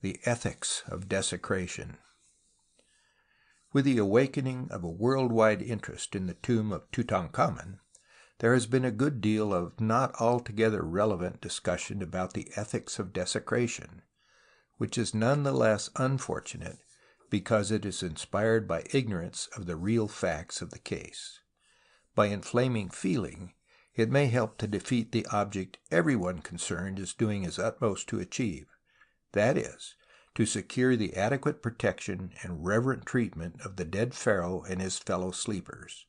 The Ethics of Desecration. With the awakening of a worldwide interest in the tomb of Tutankhamun, there has been a good deal of not altogether relevant discussion about the ethics of desecration, which is none the less unfortunate because it is inspired by ignorance of the real facts of the case. By inflaming feeling, it may help to defeat the object everyone concerned is doing his utmost to achieve, that is, to secure the adequate protection and reverent treatment of the dead pharaoh and his fellow sleepers.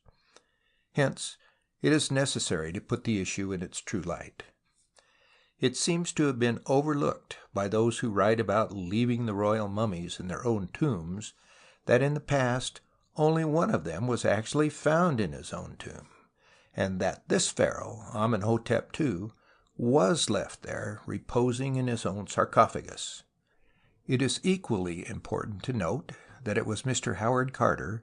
Hence, it is necessary to put the issue in its true light. It seems to have been overlooked by those who write about leaving the royal mummies in their own tombs that in the past only one of them was actually found in his own tomb, and that this pharaoh, Amenhotep II, was left there reposing in his own sarcophagus. It is equally important to note that it was Mr. Howard Carter,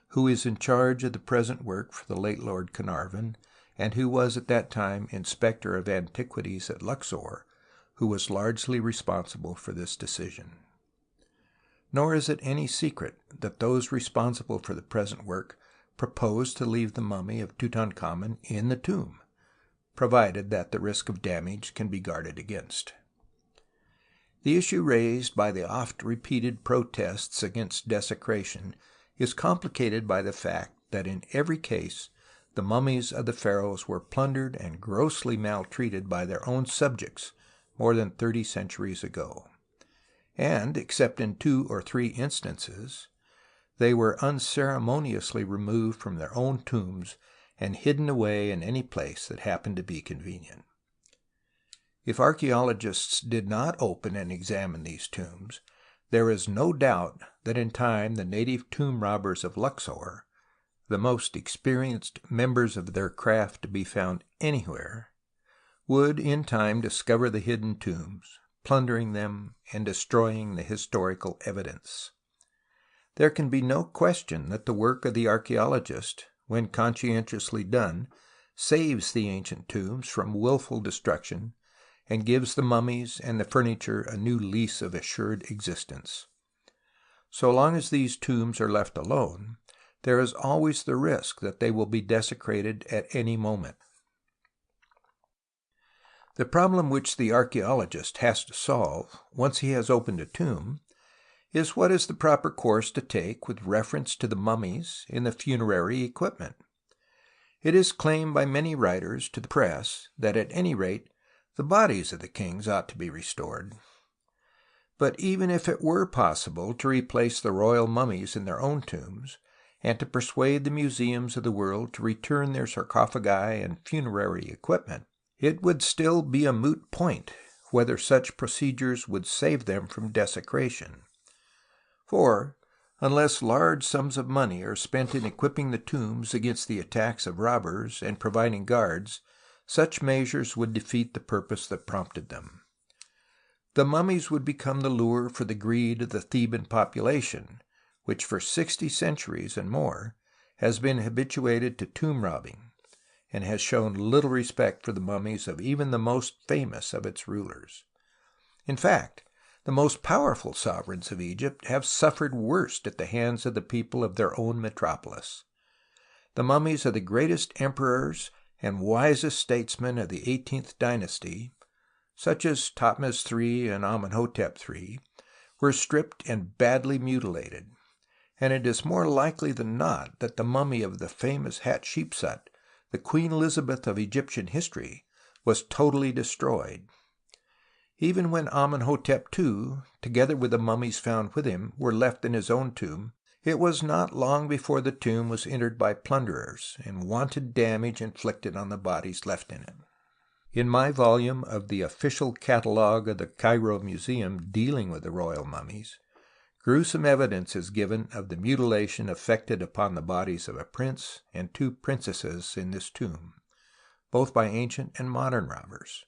who is in charge of the present work for the late Lord Carnarvon, and who was at that time Inspector of Antiquities at Luxor, who was largely responsible for this decision. Nor is it any secret that those responsible for the present work proposed to leave the mummy of Tutankhamun in the tomb, provided that the risk of damage can be guarded against. The issue raised by the oft-repeated protests against desecration is complicated by the fact that in every case the mummies of the pharaohs were plundered and grossly maltreated by their own subjects more than 30 centuries ago, and, except in 2 or 3 instances, they were unceremoniously removed from their own tombs and hidden away in any place that happened to be convenient. If archaeologists did not open and examine these tombs, there is no doubt that in time the native tomb robbers of Luxor, the most experienced members of their craft to be found anywhere, would in time discover the hidden tombs, plundering them and destroying the historical evidence. There can be no question that the work of the archaeologist, when conscientiously done, saves the ancient tombs from willful destruction and gives the mummies and the furniture a new lease of assured existence. So long as these tombs are left alone, there is always the risk that they will be desecrated at any moment. The problem which the archaeologist has to solve, once he has opened a tomb, is what is the proper course to take with reference to the mummies and the funerary equipment. It is claimed by many writers to the press that at any rate the bodies of the kings ought to be restored. But even if it were possible to replace the royal mummies in their own tombs, and to persuade the museums of the world to return their sarcophagi and funerary equipment, it would still be a moot point whether such procedures would save them from desecration. For, unless large sums of money are spent in equipping the tombs against the attacks of robbers and providing guards, such measures would defeat the purpose that prompted them. The mummies would become the lure for the greed of the Theban population, which for 60 centuries and more has been habituated to tomb robbing, and has shown little respect for the mummies of even the most famous of its rulers. In fact, the most powerful sovereigns of Egypt have suffered worst at the hands of the people of their own metropolis. The mummies of the greatest emperors and wisest statesmen of the 18th dynasty, such as Thutmose III and Amenhotep III, were stripped and badly mutilated, and it is more likely than not that the mummy of the famous Hatshepsut, the Queen Elizabeth of Egyptian history, was totally destroyed. Even when Amenhotep II, together with the mummies found with him, were left in his own tomb, it was not long before the tomb was entered by plunderers, and wanton damage inflicted on the bodies left in it. In my volume of the official catalogue of the Cairo Museum dealing with the royal mummies, gruesome evidence is given of the mutilation effected upon the bodies of a prince and 2 princesses in this tomb, both by ancient and modern robbers.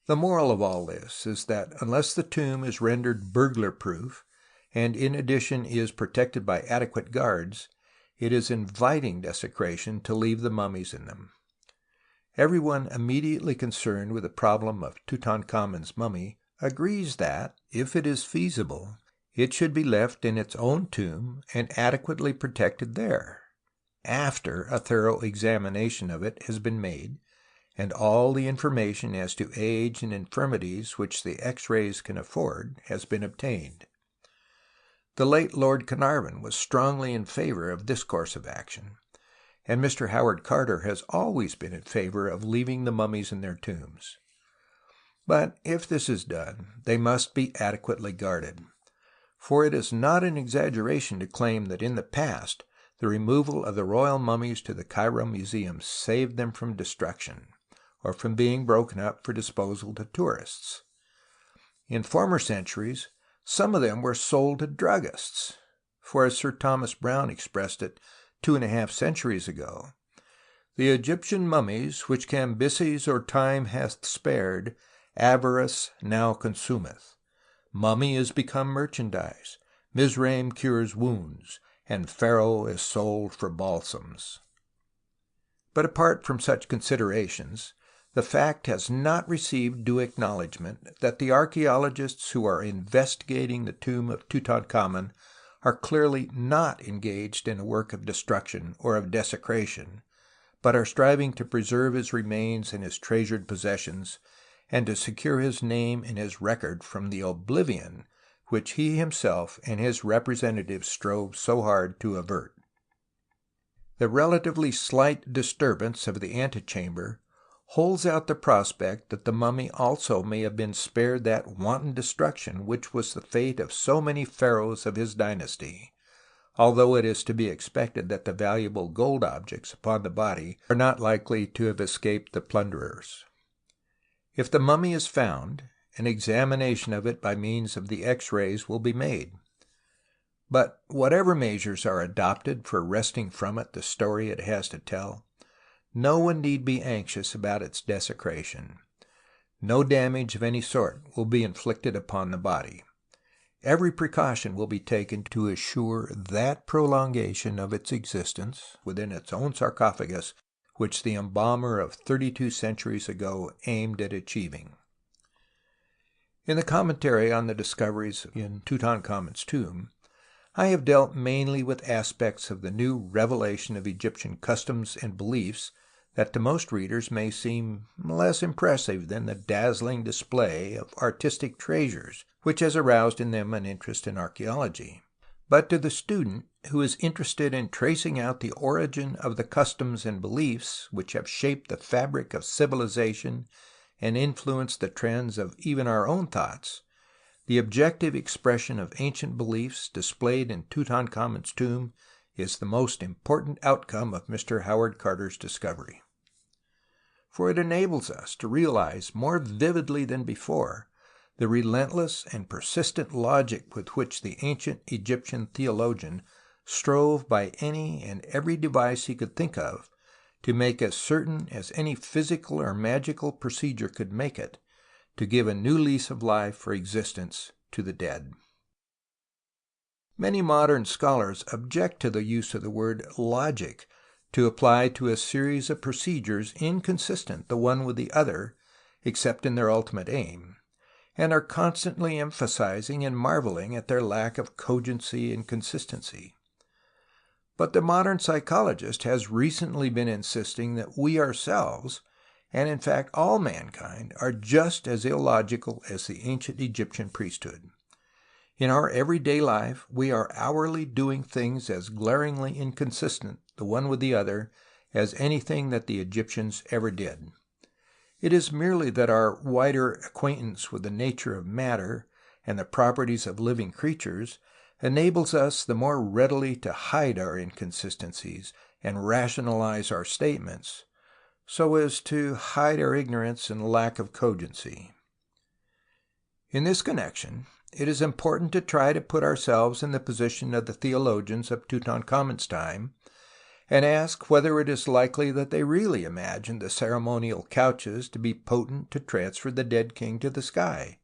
The moral of all this is that unless the tomb is rendered burglar-proof, and in addition is protected by adequate guards, it is inviting desecration to leave the mummies in them. Everyone immediately concerned with the problem of Tutankhamun's mummy agrees that, if it is feasible, it should be left in its own tomb and adequately protected there, after a thorough examination of it has been made, and all the information as to age and infirmities which the X-rays can afford has been obtained. The late Lord Carnarvon was strongly in favour of this course of action, and Mr. Howard Carter has always been in favour of leaving the mummies in their tombs. But if this is done, they must be adequately guarded, for it is not an exaggeration to claim that in the past the removal of the royal mummies to the Cairo Museum saved them from destruction, or from being broken up for disposal to tourists. In former centuries, some of them were sold to druggists, for as Sir Thomas Browne expressed it 2½ centuries ago, "The Egyptian mummies, which Cambyses or time hath spared, avarice now consumeth. Mummy is become merchandise, Mizraim cures wounds, and pharaoh is sold for balsams." But apart from such considerations, the fact has not received due acknowledgment that the archaeologists who are investigating the tomb of Tutankhamun are clearly not engaged in a work of destruction or of desecration, but are striving to preserve his remains and his treasured possessions, and to secure his name and his record from the oblivion which he himself and his representatives strove so hard to avert. The relatively slight disturbance of the antechamber holds out the prospect that the mummy also may have been spared that wanton destruction which was the fate of so many pharaohs of his dynasty, although it is to be expected that the valuable gold objects upon the body are not likely to have escaped the plunderers. If the mummy is found, an examination of it by means of the X-rays will be made. But whatever measures are adopted for wresting from it the story it has to tell, no one need be anxious about its desecration. No damage of any sort will be inflicted upon the body. Every precaution will be taken to assure that prolongation of its existence within its own sarcophagus which the embalmer of 32 centuries ago aimed at achieving. In the commentary on the discoveries in Tutankhamun's tomb, I have dealt mainly with aspects of the new revelation of Egyptian customs and beliefs that to most readers may seem less impressive than the dazzling display of artistic treasures which has aroused in them an interest in archaeology. But to the student who is interested in tracing out the origin of the customs and beliefs which have shaped the fabric of civilization and influenced the trends of even our own thoughts, the objective expression of ancient beliefs displayed in Tutankhamun's tomb is the most important outcome of Mr. Howard Carter's discovery. For it enables us to realize more vividly than before the relentless and persistent logic with which the ancient Egyptian theologian strove by any and every device he could think of to make as certain as any physical or magical procedure could make it, to give a new lease of life or existence to the dead. Many modern scholars object to the use of the word logic to apply to a series of procedures inconsistent the one with the other except in their ultimate aim, and are constantly emphasizing and marveling at their lack of cogency and consistency. But the modern psychologist has recently been insisting that we ourselves, and in fact all mankind, are just as illogical as the ancient Egyptian priesthood. In our everyday life we are hourly doing things as glaringly inconsistent the one with the other as anything that the Egyptians ever did. It is merely that our wider acquaintance with the nature of matter and the properties of living creatures enables us the more readily to hide our inconsistencies and rationalize our statements, so as to hide our ignorance and lack of cogency. In this connection, it is important to try to put ourselves in the position of the theologians of Tutankhamun's time, and ask whether it is likely that they really imagined the ceremonial couches to be potent to transfer the dead king to the sky.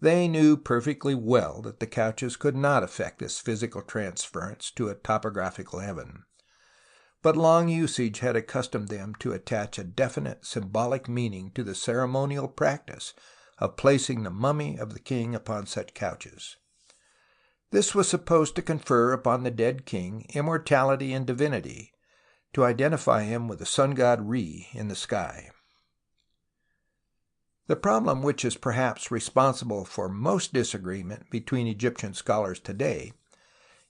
They knew perfectly well that the couches could not effect this physical transference to a topographical heaven. But long usage had accustomed them to attach a definite symbolic meaning to the ceremonial practice of placing the mummy of the king upon such couches. This was supposed to confer upon the dead king immortality and divinity, to identify him with the sun god Re in the sky. The problem which is perhaps responsible for most disagreement between Egyptian scholars today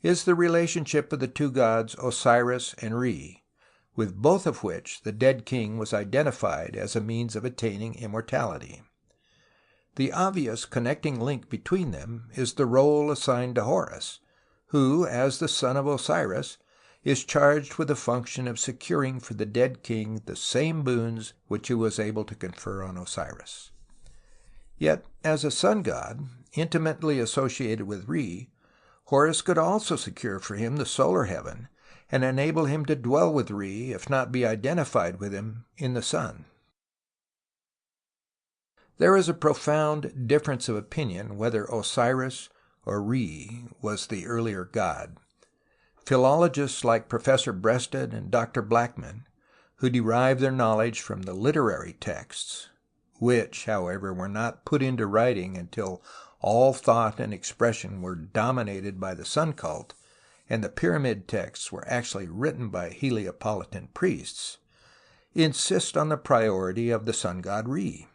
is the relationship of the two gods Osiris and Re, with both of which the dead king was identified as a means of attaining immortality. The obvious connecting link between them is the role assigned to Horus, who, as the son of Osiris, is charged with the function of securing for the dead king the same boons which he was able to confer on Osiris. Yet, as a sun god, intimately associated with Re, Horus could also secure for him the solar heaven and enable him to dwell with Re, if not be identified with him, in the sun. There is a profound difference of opinion whether Osiris or Re was the earlier god. Philologists like Professor Breasted and Dr. Blackman, who derive their knowledge from the literary texts, which, however, were not put into writing until all thought and expression were dominated by the sun cult, and the pyramid texts were actually written by Heliopolitan priests, insist on the priority of the sun god Re.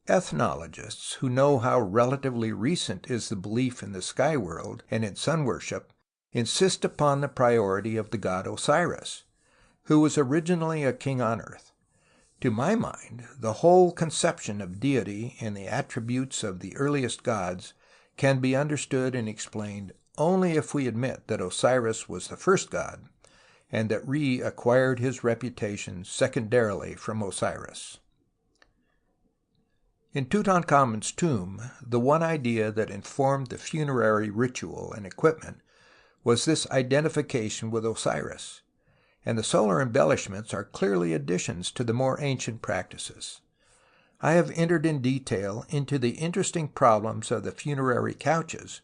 Ethnologists, who know how relatively recent is the belief in the sky world and in sun worship, insist upon the priority of the god Osiris, who was originally a king on earth. To my mind, the whole conception of deity and the attributes of the earliest gods can be understood and explained only if we admit that Osiris was the first god, and that Re acquired his reputation secondarily from Osiris. In Tutankhamun's tomb, the one idea that informed the funerary ritual and equipment was this identification with Osiris, and the solar embellishments are clearly additions to the more ancient practices. I have entered in detail into the interesting problems of the funerary couches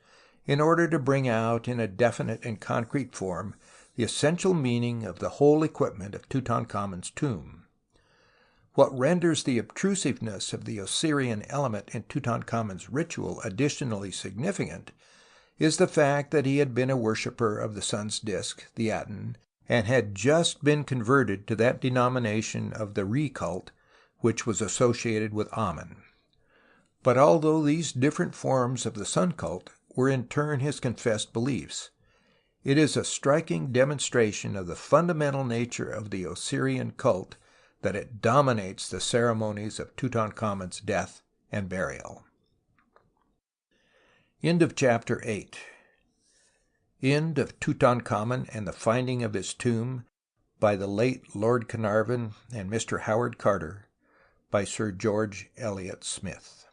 in order to bring out in a definite and concrete form the essential meaning of the whole equipment of Tutankhamun's tomb. What renders the obtrusiveness of the Osirian element in Tutankhamun's ritual additionally significant is the fact that he had been a worshipper of the sun's disk, the Aten, and had just been converted to that denomination of the Re cult which was associated with Amen. But although these different forms of the sun cult were in turn his confessed beliefs, it is a striking demonstration of the fundamental nature of the Osirian cult that it dominates the ceremonies of Tutankhamun's death and burial. End of Chapter 8. End of Tutankhamun and the Finding of His Tomb by the late Lord Carnarvon and Mr. Howard Carter, by Sir George Eliot Smith.